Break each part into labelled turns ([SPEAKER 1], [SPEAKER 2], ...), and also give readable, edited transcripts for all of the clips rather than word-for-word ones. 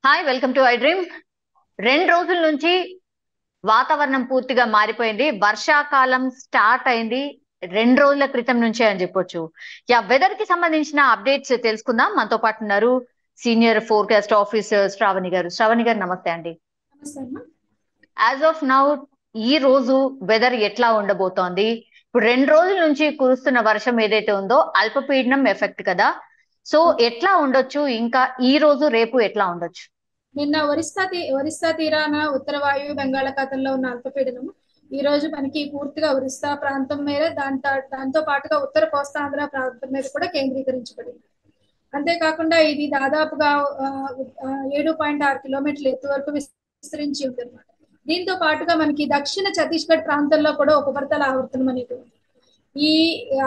[SPEAKER 1] Hi, welcome to I dream. 2 రోజుల నుంచి వాతావరణం పూర్తిగా మారిపోయింది. వర్షాకాలం స్టార్ట్ అయింది 2 రోజుల క్రితం నుంచే అని చెప్పొచ్చు. వెదర్ కి సంబంధించిన అప్డేట్స్ తెలుసుకుందాం. మనతో పాటు ఉన్నారు సీనియర్ ఫోర్కాస్ట్ ఆఫీసర్ శ్రావణి గారు. శ్రావణి గారు, నమస్తే అండి.
[SPEAKER 2] నమస్తే అమ్మా.
[SPEAKER 1] యాజ్ ఆఫ్ నౌ ఈ రోజు వెదర్ ఎట్లా ఉండబోతోంది? ఇప్పుడు 2 రోజుల నుంచి కురుస్తున్న వర్షం ఏదైతే ఉందో అల్పపీడనం ఎఫెక్ట్ కదా. సో ఎట్లా ఉండొచ్చు? ఇంకా ఈ రోజు రేపు ఎట్లా ఉండొచ్చు?
[SPEAKER 2] నిన్న ఒరిస్సా తీరాన ఉత్తర వాయువ్య బంగాళాఖాతంలో ఉన్న అల్పపీడనం ఈ రోజు మనకి పూర్తిగా ఒరిస్సా ప్రాంతం మీద దాంతో పాటుగా ఉత్తర కోస్తాంధ్ర ప్రాంతం మీద కూడా కేంద్రీకరించబడింది. అంతేకాకుండా ఇది దాదాపుగా ఆ, 7.6 కిలోమీటర్ల ఎత్తు వరకు విస్తరించి ఉంది అనమాట. దీంతో పాటుగా మనకి దక్షిణ ఛత్తీస్గఢ్ ప్రాంతంలో కూడా ఉపరితల ఆవర్తనం అనేది ఉంది. ఈ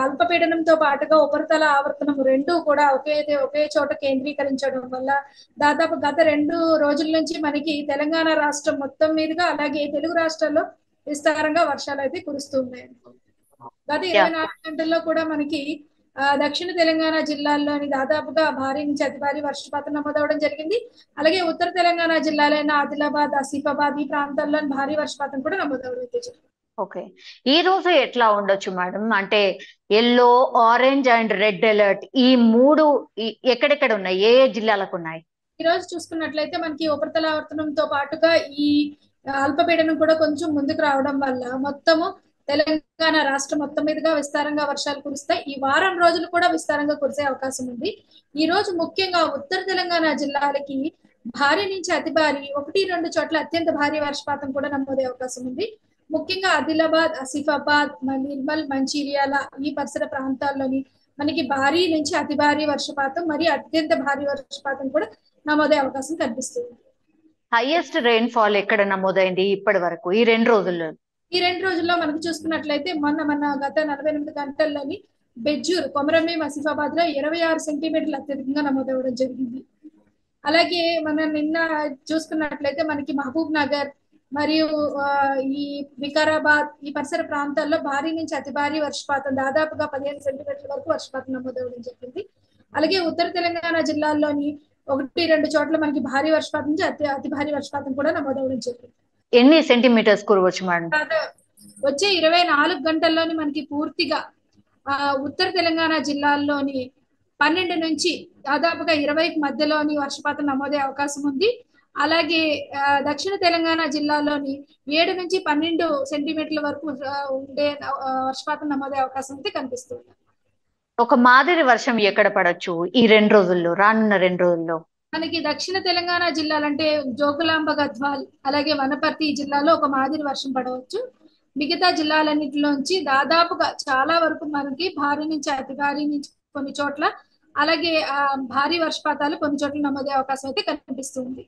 [SPEAKER 2] అల్పపీడనంతో పాటుగా ఉపరితల ఆవర్తనం రెండు కూడా ఒకే చోట కేంద్రీకరించడం వల్ల దాదాపు గత 2 రోజుల నుంచి మనకి తెలంగాణ రాష్ట్రం మొత్తం మీదుగా అలాగే తెలుగు రాష్ట్రాల్లో విస్తారంగా వర్షాలు అయితే కురుస్తున్నాయి. గత
[SPEAKER 1] యా
[SPEAKER 2] 24 గంటల్లో కూడా మనకి దక్షిణ తెలంగాణ జిల్లాల్లోని దాదాపుగా భారీ నుంచి అతి భారీ వర్షపాతం నమోదవడం జరిగింది. అలాగే ఉత్తర తెలంగాణ జిల్లాలైన ఆదిలాబాద్, ఆసిఫాబాద్ ఈ ప్రాంతాల్లో భారీ వర్షపాతం కూడా నమోదవడం అయితే జరిగింది.
[SPEAKER 1] ఓకే. ఈ రోజు ఎట్లా ఉండొచ్చు మేడం? అంటే yellow, orange and red alert ఈ మూడు ఎక్కడెక్కడ ఉన్నాయి? ఏ ఏ జిల్లాలకు ఉన్నాయి?
[SPEAKER 2] ఈ రోజు చూసుకున్నట్లయితే మనకి ఉపరితల ఆవర్తనంతో పాటుగా ఈ అల్పపీడనం కూడా కొంచెం ముందుకు రావడం వల్ల మొత్తము తెలంగాణ రాష్ట్రం మొత్తం మీదుగా విస్తారంగా వర్షాలు కురుస్తాయి. ఈ వారం రోజులు కూడా విస్తారంగా కురిసే అవకాశం ఉంది. ఈ రోజు ముఖ్యంగా ఉత్తర తెలంగాణ జిల్లాలకి భారీ నుంచి అతి భారీ 1-2 చోట్ల అత్యంత భారీ వర్షపాతం కూడా నమోదే అవకాశం ఉంది. ముఖ్యంగా ఆదిలాబాద్, ఆసిఫాబాద్, నిర్మల్, మంచిర్యాల ఈ పరిసర ప్రాంతాల్లోని మనకి భారీ నుంచి అతి భారీ వర్షపాతం మరియు అత్యంత భారీ వర్షపాతం కూడా నమోదే అవకాశం కనిపిస్తుంది.
[SPEAKER 1] హైయెస్ట్ రెయిన్ ఫాల్ ఎక్కడ నమోదైంది ఇప్పటి వరకు ఈ 2 రోజుల్లో?
[SPEAKER 2] ఈ 2 రోజుల్లో మనకు చూసుకున్నట్లయితే మన గత 48 గంటల్లోని బెజ్జూర్, కొమరంభీం, ఆసిఫాబాద్ లో 26 సెంటీమీటర్లు అత్యధికంగా నమోదవడం జరిగింది. అలాగే మనం నిన్న చూసుకున్నట్లయితే మనకి మహబూబ్ నగర్ మరియు ఈ వికారాబాద్ ఈ పరిసర ప్రాంతాల్లో భారీ నుంచి అతి భారీ వర్షపాతం దాదాపుగా 15 సెంటీమీటర్ల వరకు వర్షపాతం నమోదవడం జరిగింది. అలాగే ఉత్తర తెలంగాణ జిల్లాల్లోని 1-2 చోట్ల మనకి భారీ వర్షపాతం నుంచి అతి భారీ వర్షపాతం కూడా నమోదవడం జరిగింది.
[SPEAKER 1] ఎన్ని సెంటీమీటర్స్ కురవచ్చు మేడం?
[SPEAKER 2] వచ్చే 24 గంటల్లోని మనకి పూర్తిగా ఉత్తర తెలంగాణ జిల్లాల్లోని 12 నుంచి దాదాపుగా 20కి మధ్యలోని వర్షపాతం నమోదే అవకాశం ఉంది. అలాగే దక్షిణ తెలంగాణ జిల్లాలోని 7 నుంచి 12 సెంటీమీటర్ల వరకు ఉండే వర్షపాతం నమోదే అవకాశం అయితే కనిపిస్తుంది.
[SPEAKER 1] ఒక మాదిరి వర్షం ఎక్కడ పడొచ్చు ఈ 2 రోజుల్లో, రానున్న 2 రోజుల్లో?
[SPEAKER 2] మనకి దక్షిణ తెలంగాణ జిల్లాలంటే జోగులాంబ గద్వాల్ అలాగే వనపర్తి జిల్లాలో ఒక మాదిరి వర్షం పడవచ్చు. మిగతా జిల్లాలన్నింటిలోంచి దాదాపుగా చాలా వరకు మనకి భారీ నుంచి అతి భారీ నుంచి కొన్ని చోట్ల అలాగే భారీ వర్షపాతాలు కొన్ని చోట్ల నమోదే అవకాశం అయితే కనిపిస్తుంది.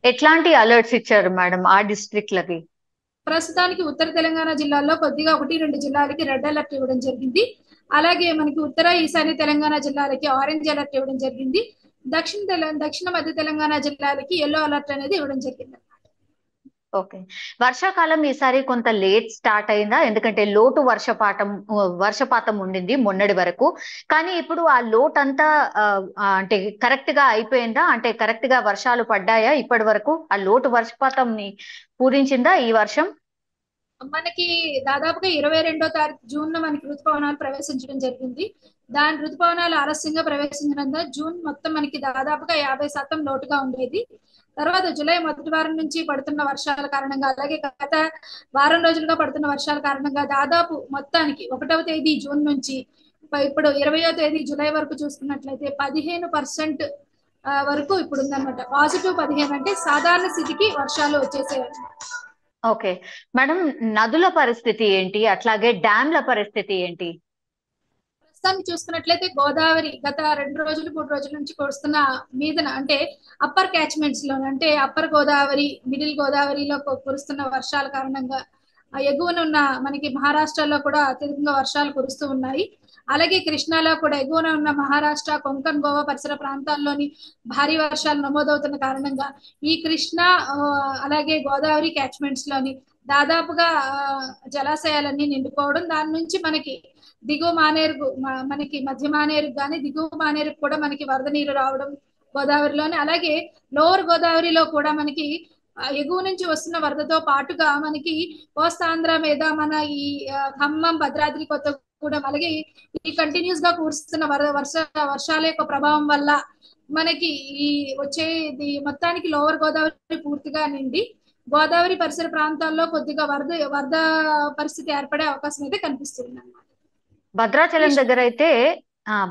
[SPEAKER 1] ఎట్లాంటి అలర్ట్స్ ఇచ్చారు మేడం ఆ డిస్ట్రిక్ట్లకి?
[SPEAKER 2] ప్రస్తుతానికి ఉత్తర తెలంగాణ జిల్లాల్లో కొద్దిగా 1-2 జిల్లాలకి రెడ్ అలర్ట్ ఇవ్వడం జరిగింది. అలాగే మనకి ఉత్తర ఈశాన్య తెలంగాణ జిల్లాలకి ఆరెంజ్ అలర్ట్ ఇవ్వడం జరిగింది. దక్షిణ మధ్య తెలంగాణ జిల్లాలకి ఎల్లో అలర్ట్ అనేది ఇవ్వడం జరిగింది.
[SPEAKER 1] ఓకే. వర్షాకాలం ఈసారి కొంత లేట్ స్టార్ట్ అయిందా? ఎందుకంటే లోటు వర్షపాతం ఉండింది మొన్నటి వరకు. కానీ ఇప్పుడు ఆ లోట్ అంతా అంటే కరెక్ట్ గా అయిపోయిందా? అంటే కరెక్ట్ గా వర్షాలు పడ్డాయా ఇప్పటి వరకు? ఆ లోటు వర్షపాతం పూరించిందా ఈ వర్షం?
[SPEAKER 2] మనకి దాదాపుగా 22వ తారీఖు జూన్ మనకి ఋతుపవనాలు ప్రవేశించడం జరిగింది. దాని ఋతుపవనాలు ఆలస్యంగా ప్రవేశించడం జూన్ మొత్తం మనకి దాదాపుగా 50% లోటుగా ఉండేది. తర్వాత జూలై మొదటి వారం నుంచి పడుతున్న వర్షాల కారణంగా అలాగే గత వారం రోజులుగా పడుతున్న వర్షాల కారణంగా దాదాపు మొత్తానికి 1వ తేదీ జూన్ నుంచి ఇప్పుడు 20వ తేదీ జూలై వరకు చూసుకున్నట్లయితే 15% వరకు ఇప్పుడు ఉందన్నమాట. పాజిటివ్ 15 అంటే సాధారణ స్థితికి వర్షాలు వచ్చేసాయి.
[SPEAKER 1] ఓకే మేడం, నదుల పరిస్థితి ఏంటి? అట్లాగే డ్యాంల పరిస్థితి ఏంటి?
[SPEAKER 2] ప్రస్తుతానికి చూసుకున్నట్లయితే గోదావరి గత 2-3 రోజుల నుంచి కురుస్తున్న మీదన అంటే అప్పర్ క్యాచ్మెంట్స్ లో అంటే అప్పర్ గోదావరి, మిడిల్ గోదావరిలో కురుస్తున్న వర్షాల కారణంగా ఎగువన ఉన్న మనకి మహారాష్ట్రలో కూడా అత్యధికంగా వర్షాలు కురుస్తూ ఉన్నాయి. అలాగే కృష్ణాలో కూడా ఎగువన ఉన్న మహారాష్ట్ర, కొంకణ్, గోవా పరిసర ప్రాంతాల్లోని భారీ వర్షాలు నమోదవుతున్న కారణంగా ఈ కృష్ణ అలాగే గోదావరి క్యాచ్మెంట్స్ లోని దాదాపుగా జలాశయాలన్నీ నిండిపోవడం, దాని నుంచి మనకి దిగువ మానేరు మనకి మధ్య మానేరు కానీ దిగువ మానేరు కూడా మనకి వరద నీరు రావడం గోదావరిలోని. అలాగే లోవర్ గోదావరిలో కూడా మనకి ఎగువ నుంచి వస్తున్న వరదతో పాటుగా మనకి కోస్తాంధ్ర మీద మన ఈ ఖమ్మం, భద్రాద్రి కొత్తగూడెం, అలాగే ఈ కంటిన్యూస్ గా కురుస్తున్న వర్షాల యొక్క ప్రభావం వల్ల మనకి ఈ వచ్చేది మొత్తానికి లోవర్ గోదావరి పూర్తిగా నిండి గోదావరి పరిసర ప్రాంతాల్లో కొద్దిగా వరద పరిస్థితి ఏర్పడే అవకాశం అయితే కనిపిస్తుంది అన్నమాట.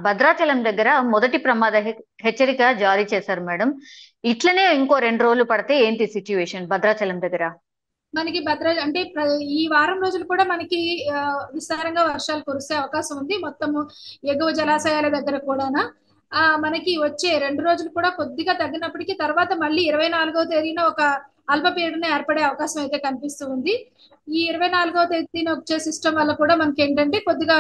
[SPEAKER 1] భద్రాచలం దగ్గర మొదటి ప్రమాద హెచ్చరిక జారీ చేశారు మేడం. ఇట్లనే ఇంకో 2 రోజులు పడితే ఏంటి సిచ్యువేషన్ భద్రాచలం దగ్గర?
[SPEAKER 2] మనకి అంటే ఈ వారం రోజులు కూడా మనకి విస్తారంగా వర్షాలు కురిసే అవకాశం ఉంది. మొత్తము ఎగువ జలాశయాల దగ్గర కూడానా మనకి వచ్చే 2 రోజులు కూడా కొద్దిగా తగ్గినప్పటికీ తర్వాత మళ్ళీ 24వ తేదీన ఒక అల్పపీడనం ఏర్పడే అవకాశం అయితే కనిపిస్తూ ఉంది. ఈ 24వ తేదీన వచ్చే సిస్టమ్ వల్ల కూడా మనకి ఏంటంటే కొద్దిగా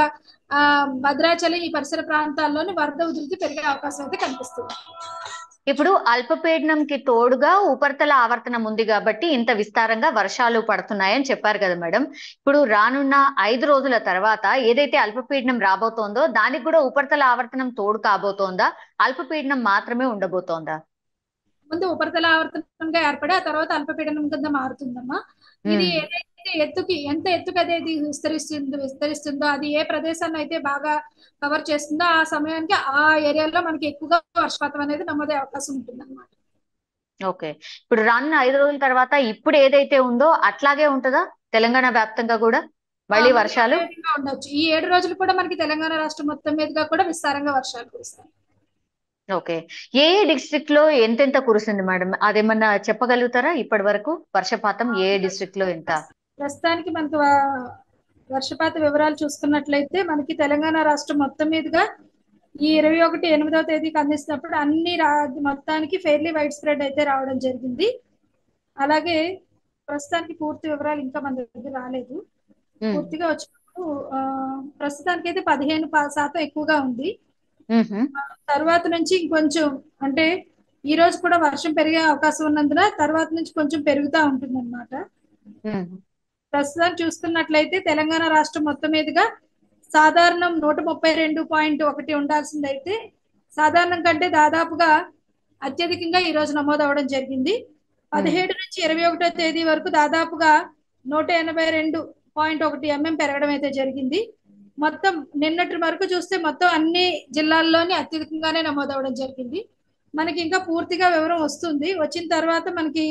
[SPEAKER 2] భద్రాచలం ఈ పరిసర ప్రాంతాల్లోని వరద ఉధృతి పెరిగే అవకాశం అయితే కనిపిస్తుంది.
[SPEAKER 1] ఇప్పుడు అల్పపీడనంకి తోడుగా ఉపరితల ఆవర్తనం ఉంది కాబట్టి ఇంత విస్తారంగా వర్షాలు పడుతున్నాయని చెప్పారు కదా మేడం. ఇప్పుడు రానున్న 5 రోజుల తర్వాత ఏదైతే అల్పపీడనం రాబోతోందో దానికి కూడా ఉపరితల ఆవర్తనం తోడు కాబోతోందా, అల్పపీడనం మాత్రమే ఉండబోతోందా?
[SPEAKER 2] ముందు ఉపరితల ఆవర్తనంగా ఏర్పడి ఆ తర్వాత అల్పపీడనం కింద మారుతుందమ్మా. ఇది ఏదైతే ఎంత ఎత్తుకు అదేది విస్తరిస్తుందో అది ఏ ప్రదేశాన్ని అయితే బాగా కవర్ చేస్తుందో ఆ సమయానికి ఆ ఏరియాలో మనకి ఎక్కువగా వర్షపాతం అనేది నమోదే అవకాశం ఉంటుంది అన్నమాట.
[SPEAKER 1] ఓకే, ఇప్పుడు రానున్న 5 రోజుల తర్వాత ఇప్పుడు ఏదైతే ఉందో అట్లాగే ఉంటుందా తెలంగాణ వ్యాప్తంగా కూడా మళ్ళీ వర్షాలు
[SPEAKER 2] ఉండొచ్చు? ఈ 7 రోజులు కూడా మనకి తెలంగాణ రాష్ట్రం మొత్తం మీదుగా కూడా విస్తారంగా వర్షాలు కురుస్తాయి.
[SPEAKER 1] ఓకే, ఏ డిస్ట్రిక్ట్ లో ఎంతెంత కురిసింది మేడం, అదేమన్నా చెప్పగలుగుతారా? ఇప్పటి వరకు వర్షపాతం ఏ డిస్ట్రిక్ట్ లో ఎంత?
[SPEAKER 2] ప్రస్తుతానికి మనకు వర్షపాత వివరాలు చూసుకున్నట్లయితే మనకి తెలంగాణ రాష్ట్రం మొత్తం మీదుగా ఈ 21/8వ తేదీకి అందిస్తున్నప్పుడు అన్ని మొత్తానికి ఫెయిర్లీ వైడ్ స్ప్రెడ్ అయితే రావడం జరిగింది. అలాగే ప్రస్తుతానికి పూర్తి వివరాలు ఇంకా మన దగ్గర రాలేదు. పూర్తిగా వచ్చినప్పుడు ప్రస్తుతానికి అయితే 15% ఎక్కువగా ఉంది. తర్వాత నుంచి ఇంకొంచెం అంటే ఈ రోజు కూడా వర్షం పెరిగే అవకాశం ఉన్నందున తర్వాత నుంచి కొంచెం పెరుగుతూ ఉంటుంది అన్నమాట. ప్రస్తుతం చూసుకున్నట్లయితే తెలంగాణ రాష్ట్రం మొత్తం మీదుగా సాధారణం 132.1 ఉండాల్సిందైతే సాధారణం కంటే దాదాపుగా అత్యధికంగా ఈ రోజు నమోదు అవడం జరిగింది. 17 నుంచి 21వ తేదీ వరకు దాదాపుగా 182.1 mm పెరగడం అయితే జరిగింది. మొత్తం నిన్నటి వరకు చూస్తే మొత్తం అన్ని జిల్లాల్లోని అత్యధికంగానే నమోదవడం జరిగింది. మనకి ఇంకా పూర్తిగా వివరం వస్తుంది. వచ్చిన తర్వాత మనకి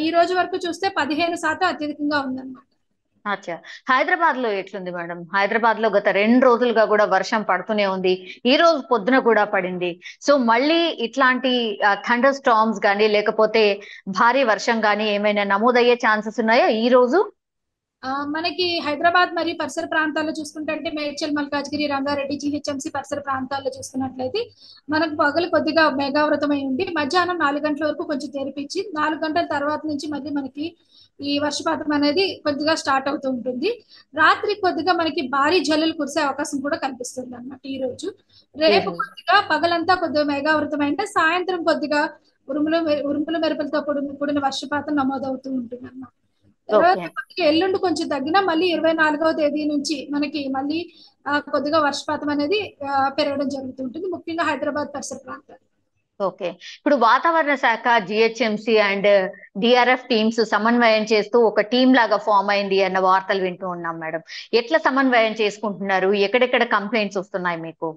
[SPEAKER 2] ఈ రోజు వరకు చూస్తే 15% అత్యధికంగా ఉందన్నమాట.
[SPEAKER 1] అచ్చా, హైదరాబాద్ లో ఎట్లుంది మేడం? హైదరాబాద్ లో గత 2 రోజులుగా కూడా వర్షం పడుతూనే ఉంది, ఈ రోజు పొద్దున కూడా పడింది. సో మళ్ళీ ఇట్లాంటి థండర్ స్టార్మ్స్ కానీ లేకపోతే భారీ వర్షం కానీ ఏమైనా నమోదయ్యే ఛాన్సెస్ ఉన్నాయా ఈ రోజు?
[SPEAKER 2] మనకి హైదరాబాద్ మరియు పరిసర ప్రాంతాల్లో చూసుకుంటే మేడ్చల్, మల్కాజ్గిరి, రంగారెడ్డి, జీహెచ్ఎంసీ పరిసర ప్రాంతాల్లో చూసుకున్నట్లయితే మనకు పగలు కొద్దిగా మేఘావృతమై ఉండి మధ్యాహ్నం 4 గంటల వరకు కొంచెం తెరిపించి 4 గంటల తర్వాత నుంచి మళ్ళీ మనకి ఈ వర్షపాతం అనేది కొద్దిగా స్టార్ట్ అవుతూ ఉంటుంది. రాత్రి కొద్దిగా మనకి భారీ జల్లులు కురిసే అవకాశం కూడా కనిపిస్తుంది అన్నమాట. ఈ రోజు రేపు కొద్దిగా పగలంతా కొద్దిగా మేఘావృతమైంటే సాయంత్రం కొద్దిగా ఉరుములు మెరుపులతో కూడిన వర్షపాతం నమోదవుతూ ఉంటుంది అన్నమాట. తర్వాత ఎల్లుండి కొంచెం తగ్గినా మళ్ళీ 24వ తేదీ నుంచి మనకి మళ్ళీ కొద్దిగా వర్షపాతం అనేది పెరగడం జరుగుతుంటుంది, ముఖ్యంగా హైదరాబాద్ పరిసర ప్రాంతాలు.
[SPEAKER 1] ఓకే, ఇప్పుడు వాతావరణ శాఖ, జిహెచ్ఎంసీ అండ్ డిఆర్ఎఫ్ టీమ్స్ సమన్వయం చేస్తూ ఒక టీం లాగా ఫామ్ అయింది అన్న వార్తలు వింటూ ఉన్నాం మేడం. ఎట్లా సమన్వయం చేసుకుంటున్నారు? ఎక్కడెక్కడ కంప్లైంట్స్ వస్తున్నాయి మీకు?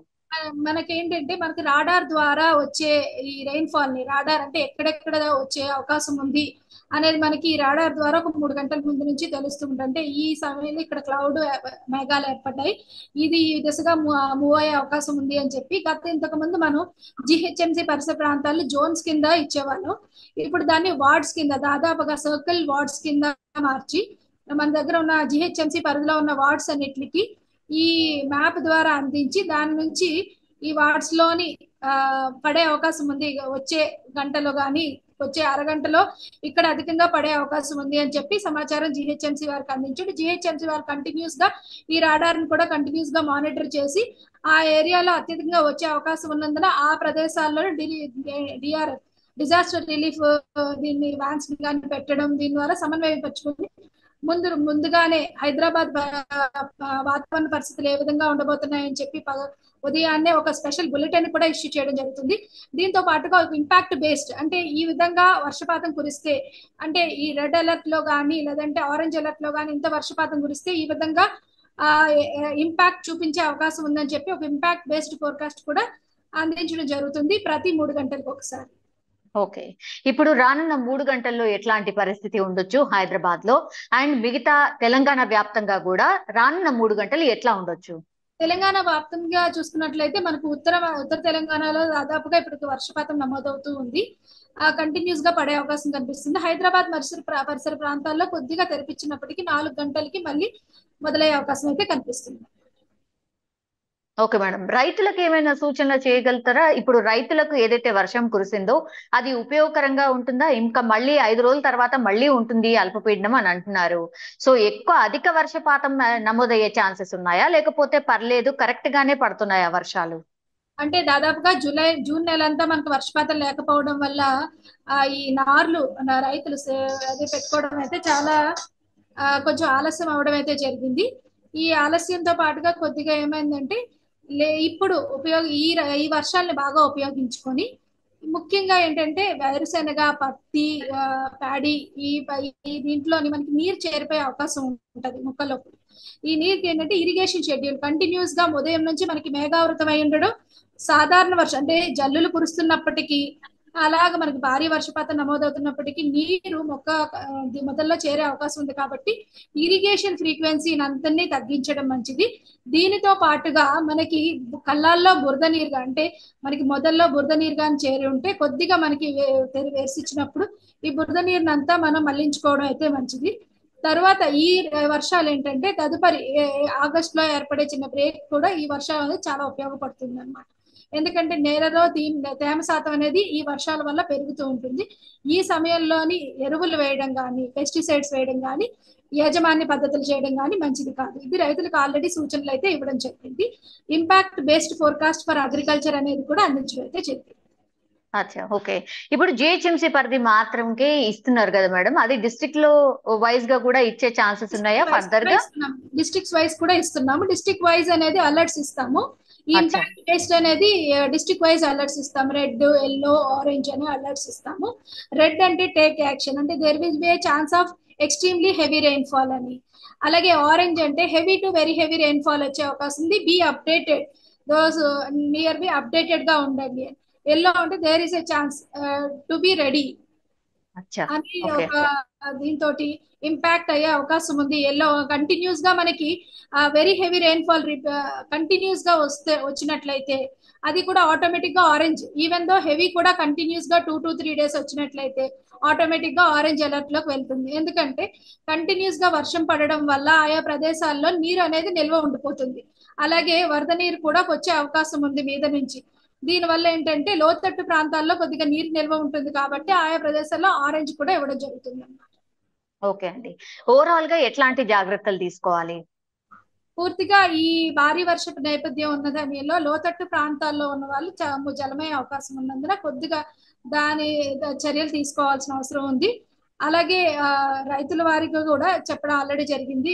[SPEAKER 2] మనకేంటంటే మనకి రాడార్ ద్వారా వచ్చే ఈ రెయిన్ ఫాల్ ని, రాడార్ అంటే ఎక్కడెక్కడ వచ్చే అవకాశం ఉంది అనేది మనకి రాడార్ ద్వారా ఒక 3 గంటల ముందు నుంచి తెలుస్తుంది. అంటే ఈ సమయంలో ఇక్కడ క్లౌడ్ మేఘాలు ఏర్పడ్డాయి, ఇది ఈ దిశగా మూవ్ అయ్యే అవకాశం ఉంది అని చెప్పి ఇంతకు ముందు మనం జిహెచ్ఎంసీ పరిసర ప్రాంతాల్లో జోన్స్ కింద ఇచ్చేవాళ్ళం. ఇప్పుడు దాన్ని వార్డ్స్ కింద, దాదాపుగా సర్కిల్ వార్డ్స్ కింద మార్చి మన దగ్గర ఉన్న జిహెచ్ఎంసీ పరిధిలో ఉన్న వార్డ్స్ అన్నిటికి ఈ మ్యాప్ ద్వారా అందించి దాని నుంచి ఈ వార్డ్స్ లోని పడే అవకాశం ఉంది, వచ్చే గంటలో గాని వచ్చే అరగంటలో ఇక్కడ అధికంగా పడే అవకాశం ఉంది అని చెప్పి సమాచారం జిహెచ్ఎంసీ వారికి అందించాడు. జిహెచ్ఎంసీ వారు కంటిన్యూస్ గా ఈ రాడార్ ని కూడా కంటిన్యూస్ గా మానిటర్ చేసి ఆ ఏరియాలో అత్యధికంగా వచ్చే అవకాశం ఉన్నందున ఆ ప్రదేశాల్లో డిజాస్టర్ రిలీఫ్ దీన్ని వ్యాన్స్ కానీ పెట్టడం, దీని ద్వారా సమన్వయం పరుచుకొని ముందుగానే హైదరాబాద్ వాతావరణ పరిస్థితులు ఏ విధంగా ఉండబోతున్నాయని చెప్పి ఉదయాన్నే ఒక స్పెషల్ బులెటిన్ కూడా ఇష్యూ చేయడం జరుగుతుంది. దీంతో పాటుగా ఇంపాక్ట్ బేస్డ్ అంటే ఈ విధంగా వర్షపాతం కురిస్తే అంటే ఈ రెడ్ అలర్ట్ లో కానీ లేదంటే ఆరెంజ్ అలర్ట్ లో కానీ ఇంత వర్షపాతం కురిస్తే ఈ విధంగా ఇంపాక్ట్ చూపించే అవకాశం ఉందని చెప్పి ఒక ఇంపాక్ట్ బేస్డ్ ఫోర్కాస్ట్ కూడా అందించడం జరుగుతుంది ప్రతి 3 గంటలకు ఒకసారి.
[SPEAKER 1] ఓకే. ఇప్పుడు రానున్న 3 గంటల్లో ఎట్లాంటి పరిస్థితి ఉండొచ్చు హైదరాబాద్ లో అండ్ మిగతా తెలంగాణ వ్యాప్తంగా కూడా రానున్న 3 గంటలు ఎట్లా ఉండొచ్చు?
[SPEAKER 2] తెలంగాణ వ్యాప్తంగా చూసుకున్నట్లయితే మనకు ఉత్తర తెలంగాణలో దాదాపుగా ఇప్పటికి వర్షపాతం నమోదవుతూ ఉంది. కంటిన్యూస్ గా పడే అవకాశం కనిపిస్తుంది. హైదరాబాద్ పరిసర ప్రాంతాల్లో కొద్దిగా తెరిపించినప్పటికీ 4 గంటలకి మళ్ళీ మొదలయ్యే అవకాశం అయితే కనిపిస్తుంది.
[SPEAKER 1] Okay madam. రైతులకు ఏమైనా సూచనలు చేయగలుగుతారా? ఇప్పుడు రైతులకు ఏదైతే వర్షం కురిసిందో అది ఉపయోగకరంగా ఉంటుందా? ఇంకా మళ్ళీ 5 రోజుల తర్వాత మళ్ళీ ఉంటుంది అల్పపీడనం అని అంటున్నారు. సో అధిక వర్షపాతం నమోదయ్యే ఛాన్సెస్ ఉన్నాయా? లేకపోతే పర్లేదు కరెక్ట్ గానే పడుతున్నాయా వర్షాలు?
[SPEAKER 2] అంటే దాదాపుగా జూన్ నెలంతా మనకు వర్షపాతం లేకపోవడం వల్ల ఈ నార్లు రైతులు అదే పెట్టుకోవడం అయితే చాలా కొంచెం ఆలస్యం అవడం అయితే జరిగింది. ఈ ఆలస్యంతో పాటుగా కొద్దిగా ఏమైందంటే ఇప్పుడు ఈ వర్షాలను బాగా ఉపయోగించుకొని ముఖ్యంగా ఏంటంటే వేరుశెనగ, పత్తి, ప్యాడీ ఈ దీంట్లోని మనకి నీరు చేరిపోయే అవకాశం ఉంటది మొక్కల్లో. ఈ నీరుకి ఏంటంటే ఇరిగేషన్ షెడ్యూల్ కంటిన్యూస్ గా ఉదయం నుంచి మనకి మేఘావృతం అయి ఉండడం, సాధారణ వర్షం అంటే జల్లులు కురుస్తున్నప్పటికీ అలాగ మనకి భారీ వర్షపాతం నమోదవుతున్నప్పటికీ నీరు మొదల్లో చేరే అవకాశం ఉంది. కాబట్టి ఇరిగేషన్ ఫ్రీక్వెన్సీని అంతని తగ్గించడం మంచిది. దీనితో పాటుగా మనకి కళ్ళాల్లో బురద నీరుగా అంటే మనకి మొదల్లో బురద నీరుగా చేరి ఉంటే కొద్దిగా మనకి వేసిచ్చినప్పుడు ఈ బురద నీరుని అంతా మనం మళ్లించుకోవడం అయితే మంచిది. తర్వాత ఈ వర్షాలు ఏంటంటే తదుపరి ఆగస్ట్ లో ఏర్పడే చిన్న బ్రేక్ కూడా ఈ వర్షాలు అనేది చాలా ఉపయోగపడుతుంది అనమాట. ఎందుకంటే నేలలో తేమ శాతం అనేది ఈ వర్షాల వల్ల పెరుగుతూ ఉంటుంది. ఈ సమయంలోని ఎరువులు వేయడం కానీ పెస్టిసైడ్స్ వేయడం కానీ యాజమాన్య పద్ధతులు చేయడం కానీ మంచిది కాదు. ఇది రైతులకు ఆల్రెడీ సూచనలు అయితే ఇవ్వడం జరిగింది. Impact based forecast for agriculture అనేది కూడా అందించడం అయితే జరిగింది.
[SPEAKER 1] అచ్చా, ఓకే. ఇప్పుడు జిహెచ్ఎంసీ పరిధి మాత్రంకే ఇస్తున్నారు కదా మేడం, అది డిస్ట్రిక్ట్ లో వైజ్ గా కూడా ఇచ్చే ఛాన్సెస్ ఉన్నాయా ఫర్దర్ గా?
[SPEAKER 2] డిస్ట్రిక్ట్స్ వైజ్ కూడా ఇస్తున్నాము. డిస్ట్రిక్ట్ వైజ్ అనేది అలర్ట్స్ ఇస్తాము. ఈ ఇంపాక్ట్ బేస్డ్ అనేది డిస్ట్రిక్ట్ వైజ్ అలర్ట్స్ ఇస్తాము. రెడ్, ఎల్లో, ఆరెంజ్ అని అలర్ట్స్ ఇస్తాము. రెడ్ అంటే టేక్ యాక్షన్ అంటే there will be a chance of extremely heavy rainfall అని. అలాగే ఆరెంజ్ అంటే heavy to very heavy rainfall వచ్చే అవకాశం ఉంది. Be updated, those near be updated గా ఉండండి. ఎల్లో అంటే there is a chance to be ready అని ఒక దీంతో ఇంపాక్ట్ అయ్యే అవకాశం ఉంది. ఎల్లో కంటిన్యూస్ గా మనకి వెరీ హెవీ రెయిన్ఫాల్ కంటిన్యూస్ గా వచ్చినట్లయితే అది కూడా ఆటోమేటిక్ గా ఆరెంజ్. ఈవెన్ దో హెవీ కూడా కంటిన్యూస్ గా 2 to 3 days వచ్చినట్లయితే ఆటోమేటిక్ గా ఆరెంజ్ అలర్ట్ లోకి వెళ్తుంది. ఎందుకంటే కంటిన్యూస్ గా వర్షం పడడం వల్ల ఆయా ప్రదేశాల్లో నీరు అనేది నిల్వ ఉండిపోతుంది. అలాగే వరద నీరు కూడా వచ్చే అవకాశం ఉంది మీద నుంచి. దీనివల్ల ఏంటంటే లోతట్టు ప్రాంతాల్లో కొద్దిగా నీరు నిల్వ ఉంటుంది కాబట్టి ఆయా ప్రదేశాల్లో ఆరెంజ్ కూడా ఇవ్వడం జరుగుతుంది అన్నమాట.
[SPEAKER 1] ఓకే అండి. ఓవరాల్ గా ఎట్లాంటి జాగ్రత్తలు తీసుకోవాలి?
[SPEAKER 2] పూర్తిగా ఈ భారీ వర్షపు నేపథ్యం ఉన్న దానిలో లోతట్టు ప్రాంతాల్లో ఉన్న వాళ్ళు జలమయ్యే అవకాశం ఉన్నందున కొద్దిగా దాని చర్యలు తీసుకోవాల్సిన అవసరం ఉంది. అలాగే రైతుల వారికి కూడా చెప్పడం ఆల్రెడీ జరిగింది.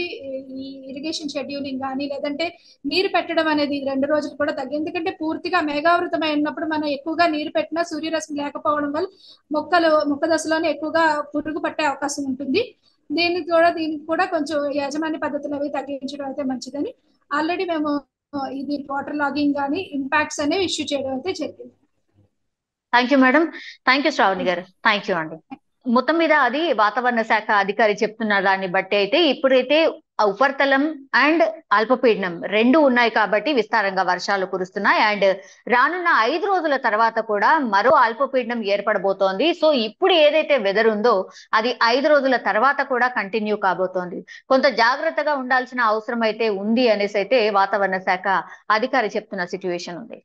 [SPEAKER 2] ఈ ఇరిగేషన్ షెడ్యూలింగ్ కానీ లేదంటే నీరు పెట్టడం అనేది 2 రోజులు కూడా తగ్గి, ఎందుకంటే పూర్తిగా మేఘావృతమై ఉన్నప్పుడు మనం ఎక్కువగా నీరు పెట్టినా సూర్యరశ్మి లేకపోవడం వల్ల మొక్క దశలోనే ఎక్కువగా పురుగు పట్టే అవకాశం ఉంటుంది. దీనికి కూడా కొంచెం యాజమాన్య పద్ధతులు అవి తగ్గించడం అయితే మంచిదని ఆల్రెడీ మేము ఇది వాటర్ లాగింగ్ కానీ ఇంపాక్ట్స్ అనేవి ఇష్యూ చేయడం అయితే జరిగింది.
[SPEAKER 1] Thank you madam. Thank you Shravani garu. Thank you అండి. మొత్తం మీద అది వాతావరణ శాఖ అధికారి చెప్తున్న దాన్ని బట్టి అయితే ఇప్పుడైతే ఉపరితలం అండ్ అల్పపీడనం 2 ఉన్నాయి కాబట్టి విస్తారంగా వర్షాలు కురుస్తున్నాయి. అండ్ రానున్న 5 రోజుల తర్వాత కూడా మరో అల్పపీడనం ఏర్పడబోతోంది. సో ఇప్పుడు ఏదైతే వెదర్ ఉందో అది 5 రోజుల తర్వాత కూడా కంటిన్యూ కాబోతోంది. కొంత జాగ్రత్తగా ఉండాల్సిన అవసరం అయితే ఉంది అనేసి అయితే వాతావరణ శాఖ అధికారి చెప్తున్న సిచ్యువేషన్ ఉంది.